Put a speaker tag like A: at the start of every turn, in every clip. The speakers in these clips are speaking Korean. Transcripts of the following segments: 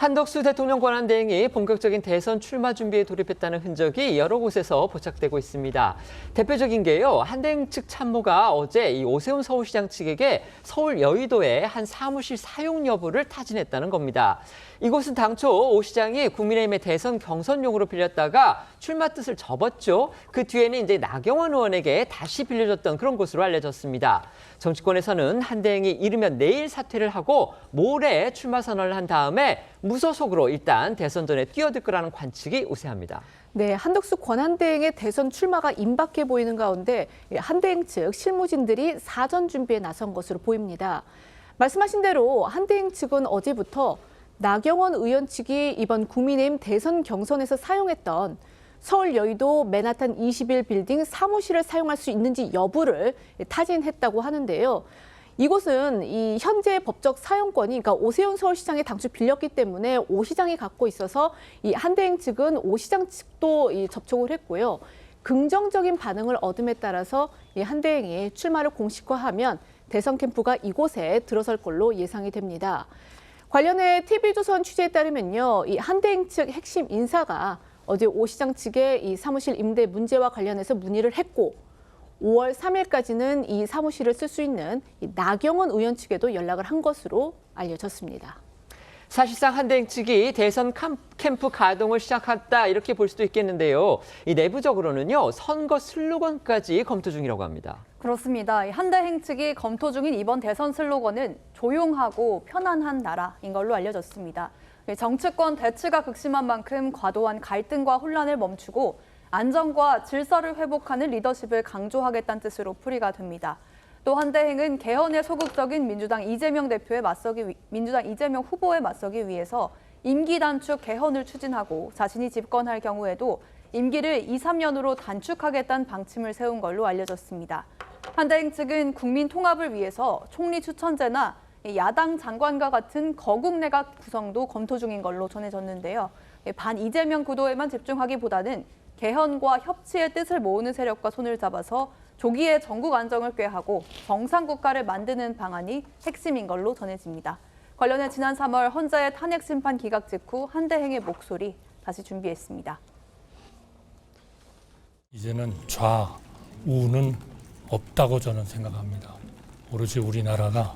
A: 한덕수 대통령 권한대행이 본격적인 대선 출마 준비에 돌입했다는 흔적이 여러 곳에서 포착되고 있습니다. 대표적인 게요. 한대행 측 참모가 어제 이 오세훈 서울시장 측에게 서울 여의도의 한 사무실 사용 여부를 타진했다는 겁니다. 이곳은 당초 오 시장이 국민의힘의 대선 경선용으로 빌렸다가 출마 뜻을 접었죠. 그 뒤에는 이제 나경원 의원에게 다시 빌려줬던 그런 곳으로 알려졌습니다. 정치권에서는 한대행이 이르면 내일 사퇴를 하고 모레 출마 선언을 한 다음에 무소속으로 일단 대선 전에 뛰어들 거라는 관측이 우세합니다.
B: 네, 한덕수 권한대행의 대선 출마가 임박해 보이는 가운데 한대행 측 실무진들이 사전 준비에 나선 것으로 보입니다. 말씀하신 대로 한대행 측은 어제부터 나경원 의원 측이 이번 국민의힘 대선 경선에서 사용했던 서울 여의도 맨하탄 21 빌딩 사무실을 사용할 수 있는지 여부를 타진했다고 하는데요. 이곳은 이 현재 법적 사용권이 그러니까 오세훈 서울시장이 당초 빌렸기 때문에 오 시장이 갖고 있어서 이 한대행 측은 오 시장 측도 접촉을 했고요. 긍정적인 반응을 얻음에 따라서 이 한대행이 출마를 공식화하면 대선 캠프가 이곳에 들어설 걸로 예상이 됩니다. 관련해 TV조선 취재에 따르면요, 이 한대행 측 핵심 인사가 어제 오 시장 측에 이 사무실 임대 문제와 관련해서 문의를 했고 5월 3일까지는 이 사무실을 쓸 수 있는 이 나경원 의원 측에도 연락을 한 것으로 알려졌습니다.
A: 사실상 한대행 측이 대선 캠프 가동을 시작했다 이렇게 볼 수도 있겠는데요. 이 내부적으로는요, 선거 슬로건까지 검토 중이라고 합니다.
C: 그렇습니다. 한대행 측이 검토 중인 이번 대선 슬로건은 조용하고 편안한 나라인 걸로 알려졌습니다. 정치권 대치가 극심한 만큼 과도한 갈등과 혼란을 멈추고 안정과 질서를 회복하는 리더십을 강조하겠다는 뜻으로 풀이가 됩니다. 또 한대행은 개헌에 소극적인 민주당 이재명 후보에 맞서기 위해서 임기 단축 개헌을 추진하고 자신이 집권할 경우에도 임기를 2, 3년으로 단축하겠다는 방침을 세운 걸로 알려졌습니다. 한대행 측은 국민 통합을 위해서 총리 추천제나 야당 장관과 같은 거국 내각 구성도 검토 중인 걸로 전해졌는데요. 반 이재명 구도에만 집중하기보다는 개헌과 협치의 뜻을 모으는 세력과 손을 잡아서 조기에 전국 안정을 꾀하고 정상국가를 만드는 방안이 핵심인 걸로 전해집니다. 관련해 지난 3월 헌재의 탄핵 심판 기각 직후 한대행의 목소리 다시 준비했습니다.
D: 이제는 좌우는 없다고 저는 생각합니다. 오로지 우리나라가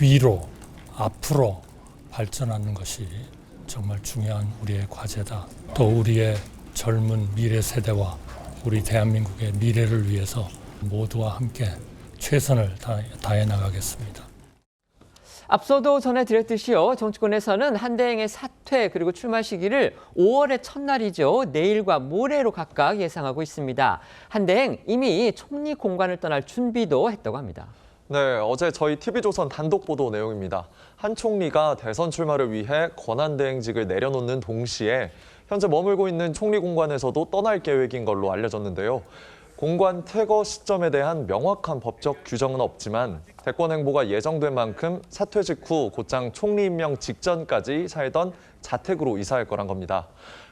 D: 위로, 앞으로 발전하는 것이 정말 중요한 우리의 과제다. 또 우리의 젊은 미래 세대와 우리 대한민국의 미래를 위해서 모두와 함께 최선을 다해 나가겠습니다.
A: 앞서도 전해드렸듯이요. 정치권에서는 한대행의 사퇴 그리고 출마 시기를 5월의 첫날이죠. 내일과 모레로 각각 예상하고 있습니다. 한대행 이미 총리 공관을 떠날 준비도 했다고 합니다.
E: 네, 어제 저희 TV조선 단독 보도 내용입니다. 한 총리가 대선 출마를 위해 권한대행직을 내려놓는 동시에 현재 머물고 있는 총리 공관에서도 떠날 계획인 걸로 알려졌는데요. 공관 퇴거 시점에 대한 명확한 법적 규정은 없지만 대권 행보가 예정된 만큼 사퇴 직후 곧장 총리 임명 직전까지 살던 자택으로 이사할 거란 겁니다.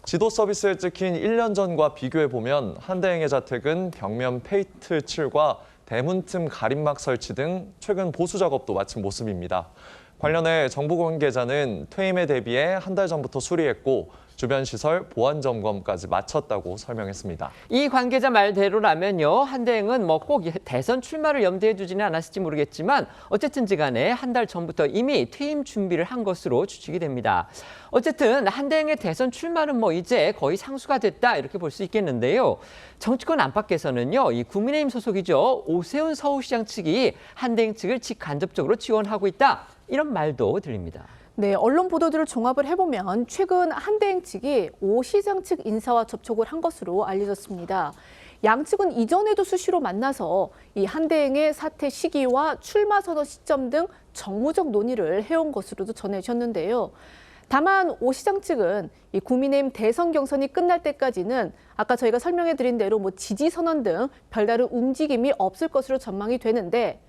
E: 지도 서비스에 찍힌 1년 전과 비교해보면 한대행의 자택은 벽면 페인트 칠과 대문틈 가림막 설치 등 최근 보수 작업도 마친 모습입니다. 관련해 정부 관계자는 퇴임에 대비해 한 달 전부터 수리했고 주변 시설 보안 점검까지 마쳤다고 설명했습니다.
A: 이 관계자 말대로라면요. 한대행은 꼭 대선 출마를 염두에 두지는 않았을지 모르겠지만 어쨌든지 간에 한 달 전부터 이미 퇴임 준비를 한 것으로 추측이 됩니다. 어쨌든 한대행의 대선 출마는 이제 거의 상수가 됐다 이렇게 볼 수 있겠는데요. 정치권 안팎에서는요. 이 국민의힘 소속이죠. 오세훈 서울시장 측이 한대행 측을 직간접적으로 지원하고 있다. 이런 말도 들립니다.
B: 네, 언론 보도들을 종합을 해보면 최근 한대행 측이 오 시장 측 인사와 접촉을 한 것으로 알려졌습니다. 양측은 이전에도 수시로 만나서 이 한대행의 사퇴 시기와 출마 선언 시점 등 정무적 논의를 해온 것으로도 전해졌는데요. 다만 오 시장 측은 이 국민의힘 대선 경선이 끝날 때까지는 아까 저희가 설명해드린 대로 지지 선언 등 별다른 움직임이 없을 것으로 전망이 되는데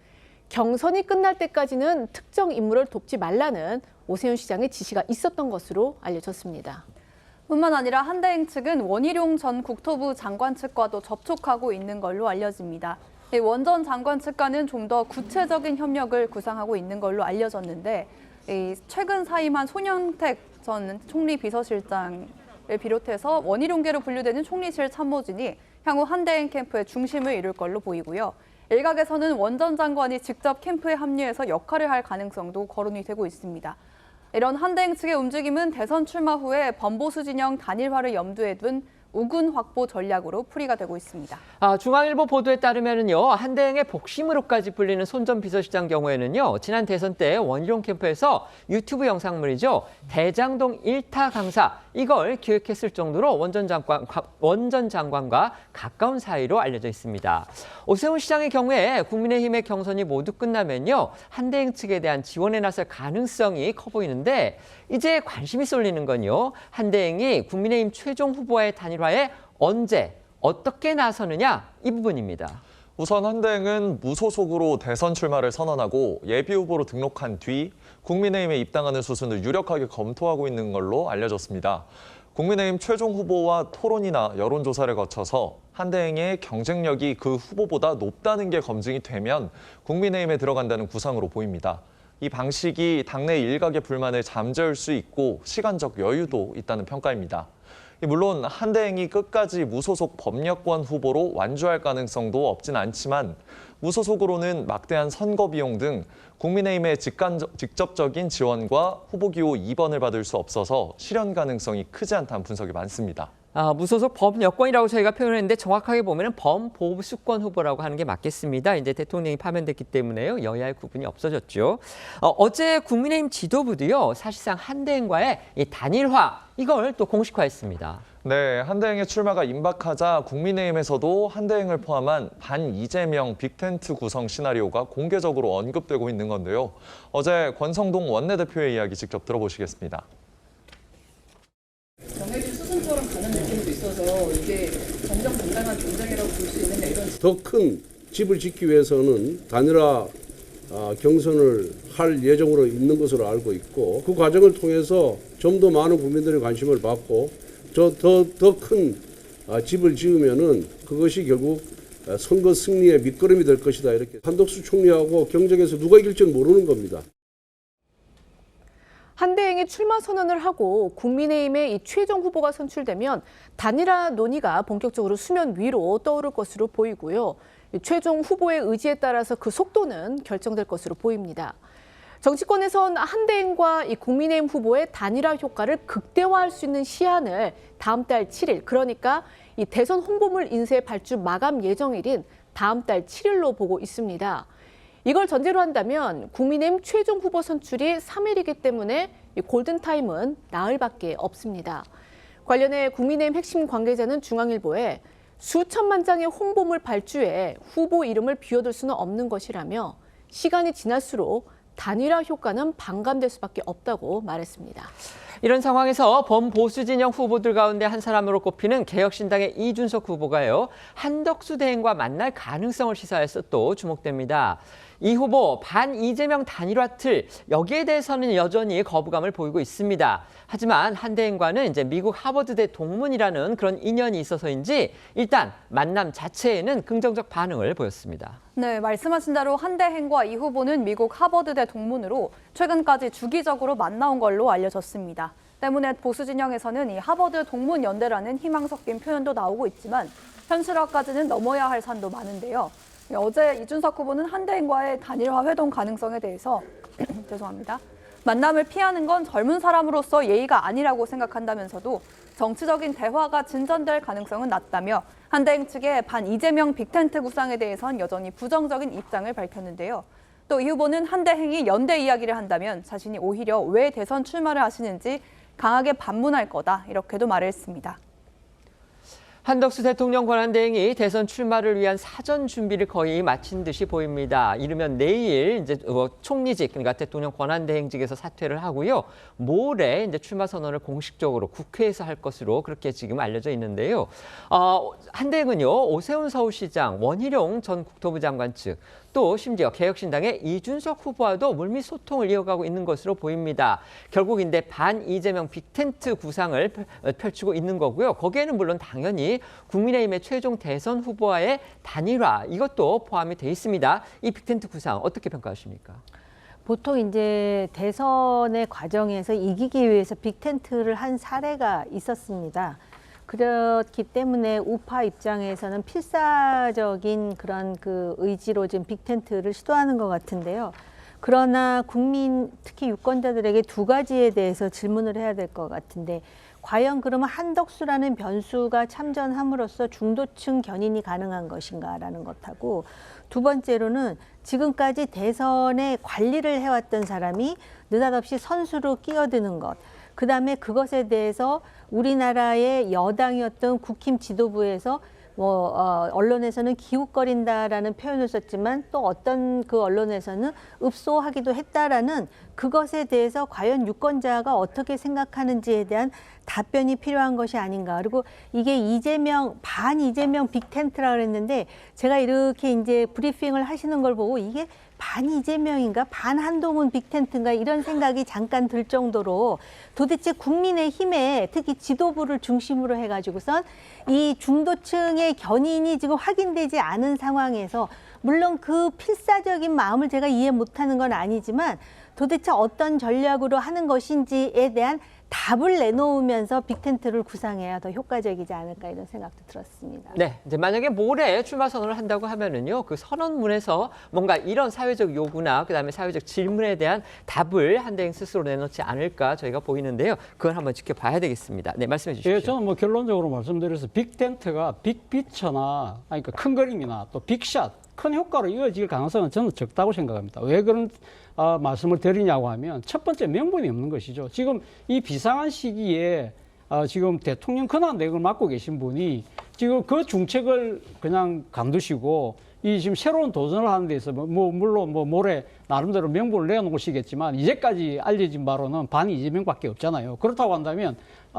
B: 경선이 끝날 때까지는 특정 인물을 돕지 말라는 오세훈 시장의 지시가 있었던 것으로 알려졌습니다.
C: 뿐만 아니라 한대행 측은 원희룡 전 국토부 장관 측과도 접촉하고 있는 걸로 알려집니다. 원 전 장관 측과는 좀 더 구체적인 협력을 구상하고 있는 걸로 알려졌는데 최근 사임한 손영택 전 총리 비서실장을 비롯해서 원희룡계로 분류되는 총리실 참모진이 향후 한대행 캠프의 중심을 이룰 걸로 보이고요. 일각에서는 원 전 장관이 직접 캠프에 합류해서 역할을 할 가능성도 거론이 되고 있습니다. 이런 한대행 측의 움직임은 대선 출마 후에 범보수 진영 단일화를 염두에 둔 우군 확보 전략으로 풀이가 되고 있습니다.
A: 중앙일보 보도에 따르면요, 한대행의 복심으로까지 불리는 손 전 비서실장 경우에는요, 지난 대선 때 원희룡 캠프에서 유튜브 영상물이죠, 대장동 1타 강사 이걸 기획했을 정도로 원 전 장관과 가까운 사이로 알려져 있습니다. 오세훈 시장의 경우에 국민의힘의 경선이 모두 끝나면요, 한대행 측에 대한 지원에 나설 가능성이 커 보이는데 이제 관심이 쏠리는 건요, 한대행이 국민의힘 최종 후보와의 단일화에 언제 어떻게 나서느냐 이 부분입니다.
E: 우선 한대행은 무소속으로 대선 출마를 선언하고 예비 후보로 등록한 뒤 국민의힘에 입당하는 수순을 유력하게 검토하고 있는 걸로 알려졌습니다. 국민의힘 최종 후보와 토론이나 여론조사를 거쳐서 한대행의 경쟁력이 그 후보보다 높다는 게 검증이 되면 국민의힘에 들어간다는 구상으로 보입니다. 이 방식이 당내 일각의 불만을 잠재울 수 있고 시간적 여유도 있다는 평가입니다. 물론 한대행이 끝까지 무소속 법력권 후보로 완주할 가능성도 없진 않지만 무소속으로는 막대한 선거 비용 등 국민의힘의 직접적인 지원과 후보 기호 2번을 받을 수 없어서 실현 가능성이 크지 않다는 분석이 많습니다.
A: 무소속 범여권이라고 저희가 표현했는데 정확하게 보면 범보수권 후보라고 하는 게 맞겠습니다. 이제 대통령이 파면됐기 때문에요, 여야의 구분이 없어졌죠. 어제 국민의힘 지도부도요, 사실상 한대행과의 이 단일화 이걸 또 공식화했습니다.
E: 네, 한대행의 출마가 임박하자 국민의힘에서도 한대행을 포함한 반 이재명 빅텐트 구성 시나리오가 공개적으로 언급되고 있는 건데요. 어제 권성동 원내대표의 이야기 직접 들어보시겠습니다.
F: 정해진 수순처럼 가는 느낌도 있어서 이게 정정당당한 경쟁이라고 볼 수 있느냐 이런.
G: 더 큰 집을 짓기 위해서는 단일화 경선을 할 예정으로 있는 것으로 알고 있고 그 과정을 통해서 좀 더 많은 국민들의 관심을 받고 더 큰 집을 지으면은 그것이 결국 선거 승리의 밑거름이 될 것이다. 이렇게 한덕수 총리하고 경쟁에서 누가 이길지는 모르는 겁니다.
B: 한대행이 출마 선언을 하고 국민의힘의 이 최종 후보가 선출되면 단일화 논의가 본격적으로 수면 위로 떠오를 것으로 보이고요. 최종 후보의 의지에 따라서 그 속도는 결정될 것으로 보입니다. 정치권에선 한대행과 이 국민의힘 후보의 단일화 효과를 극대화할 수 있는 시한을 다음 달 7일, 그러니까 이 대선 홍보물 인쇄 발주 마감 예정일인 다음 달 7일로 보고 있습니다. 이걸 전제로 한다면 국민의힘 최종 후보 선출이 3일이기 때문에 골든타임은 나흘밖에 없습니다. 관련해 국민의힘 핵심 관계자는 중앙일보에 수천만 장의 홍보물 발주에 후보 이름을 비워둘 수는 없는 것이라며 시간이 지날수록 단일화 효과는 반감될 수밖에 없다고 말했습니다.
A: 이런 상황에서 범보수 진영 후보들 가운데 한 사람으로 꼽히는 개혁신당의 이준석 후보가요, 한덕수 대행과 만날 가능성을 시사해서 또 주목됩니다. 이 후보 반 이재명 단일화 틀, 여기에 대해서는 여전히 거부감을 보이고 있습니다. 하지만 한대행과는 이제 미국 하버드대 동문이라는 그런 인연이 있어서인지 일단 만남 자체에는 긍정적 반응을 보였습니다.
C: 네, 말씀하신 대로 한대행과 이 후보는 미국 하버드대 동문으로 최근까지 주기적으로 만나온 걸로 알려졌습니다. 때문에 보수 진영에서는 이 하버드 동문 연대라는 희망 섞인 표현도 나오고 있지만 현실화까지는 넘어야 할 산도 많은데요. 어제 이준석 후보는 한대행과의 단일화 회동 가능성에 대해서 죄송합니다. 만남을 피하는 건 젊은 사람으로서 예의가 아니라고 생각한다면서도 정치적인 대화가 진전될 가능성은 낮다며 한대행 측의 반 이재명 빅텐트 구상에 대해선 여전히 부정적인 입장을 밝혔는데요. 또 이 후보는 한대행이 연대 이야기를 한다면 자신이 오히려 왜 대선 출마를 하시는지 강하게 반문할 거다, 이렇게도 말을 했습니다.
A: 한덕수 대통령 권한대행이 대선 출마를 위한 사전 준비를 거의 마친 듯이 보입니다. 이르면 내일 이제 총리직, 그러니까 대통령 권한대행직에서 사퇴를 하고요. 모레 이제 출마 선언을 공식적으로 국회에서 할 것으로 그렇게 지금 알려져 있는데요. 한대행은요, 오세훈 서울시장, 원희룡 전 국토부 장관 측, 또 심지어 개혁신당의 이준석 후보와도 물밑 소통을 이어가고 있는 것으로 보입니다. 결국인데 반 이재명 빅텐트 구상을 펼치고 있는 거고요. 거기에는 물론 당연히 국민의힘의 최종 대선 후보와의 단일화, 이것도 포함이 돼 있습니다. 이 빅텐트 구상 어떻게 평가하십니까?
H: 보통 이제 대선의 과정에서 이기기 위해서 빅텐트를 한 사례가 있었습니다. 그렇기 때문에 우파 입장에서는 필사적인 그런 그 의지로 지금 빅텐트를 시도하는 것 같은데요. 그러나 국민, 특히 유권자들에게 두 가지에 대해서 질문을 해야 될 것 같은데, 과연 그러면 한덕수라는 변수가 참전함으로써 중도층 견인이 가능한 것인가라는 것하고, 두 번째로는 지금까지 대선의 관리를 해왔던 사람이 느닷없이 선수로 끼어드는 것, 그 다음에 그것에 대해서 우리나라의 여당이었던 국힘 지도부에서 언론에서는 기웃거린다라는 표현을 썼지만 또 어떤 그 언론에서는 읍소하기도 했다라는 그것에 대해서 과연 유권자가 어떻게 생각하는지에 대한 답변이 필요한 것이 아닌가. 그리고 이게 반 이재명 빅텐트라 그랬는데 제가 이렇게 이제 브리핑을 하시는 걸 보고 이게 반 이재명인가 반 한동훈 빅텐트인가 이런 생각이 잠깐 들 정도로 도대체 국민의힘에 특히 지도부를 중심으로 해가지고선 이 중도층의 견인이 지금 확인되지 않은 상황에서 물론 그 필사적인 마음을 제가 이해 못하는 건 아니지만 도대체 어떤 전략으로 하는 것인지에 대한 답을 내놓으면서 빅텐트를 구상해야 더 효과적이지 않을까 이런 생각도 들었습니다.
A: 네, 이제 만약에 모레 출마 선언을 한다고 하면은요, 그 선언문에서 뭔가 이런 사회적 요구나 그다음에 사회적 질문에 대한 답을 한대행 스스로 내놓지 않을까 저희가 보이는데요. 그건 한번 지켜봐야 되겠습니다. 네, 말씀해 주십시오.
I: 예, 저는 뭐 결론적으로 말씀드려서 빅텐트가 빅피처나 그러니까 큰 그림이나 또 빅샷, 큰 효과로 이어질 가능성은 저는 적다고 생각합니다. 왜 그런 말씀을 드리냐고 하면 첫 번째 명분이 없는 것이죠. 지금 이 비상한 시기에 지금 대통령 권한대행을 맡고 계신 분이 지금 그 중책을 그냥 간두시고 이 지금 새로운 도전을 하는 데 있어서 물론 모레 나름대로 명분을 내놓으시겠지만 이제까지 알려진 바로는 반 이재명밖에 없잖아요. 그렇다고 한다면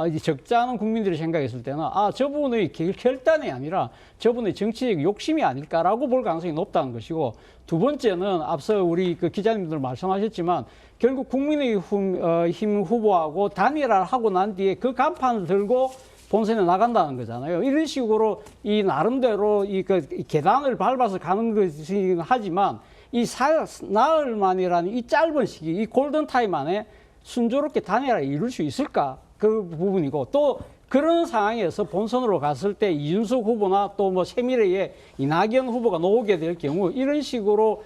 I: 이제 적지 않은 국민들이 생각했을 때는 저분의 결단이 아니라 저분의 정치적 욕심이 아닐까라고 볼 가능성이 높다는 것이고, 두 번째는 앞서 우리 그 기자님들 말씀하셨지만 결국 국민의힘 후보하고 단일화를 하고 난 뒤에 그 간판을 들고 본선에 나간다는 거잖아요. 이런 식으로 이 나름대로 이 계단을 밟아서 가는 것이긴 하지만 이 나흘 만이라는 이 짧은 시기, 이 골든 타임 안에 순조롭게 단일화를 이룰 수 있을까? 그 부분이고, 또 그런 상황에서 본선으로 갔을 때 이준석 후보나 또 뭐 새미래의 이낙연 후보가 나오게 될 경우 이런 식으로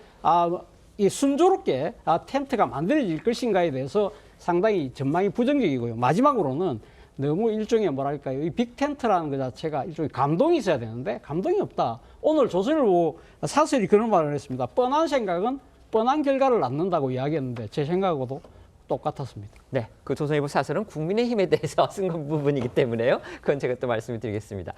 I: 이 순조롭게 텐트가 만들어질 것인가에 대해서 상당히 전망이 부정적이고요. 마지막으로는 너무 일종의 뭐랄까요, 이 빅텐트라는 것 자체가 일종의 감동이 있어야 되는데 감동이 없다. 오늘 조선일보 사설이 그런 말을 했습니다. 뻔한 생각은 뻔한 결과를 낳는다고 이야기했는데 제 생각하고도 똑같았습니다.
A: 네, 그 조선일보 사설은 국민의힘에 대해서 쓴 부분이기 때문에요. 그건 제가 또 말씀을 드리겠습니다.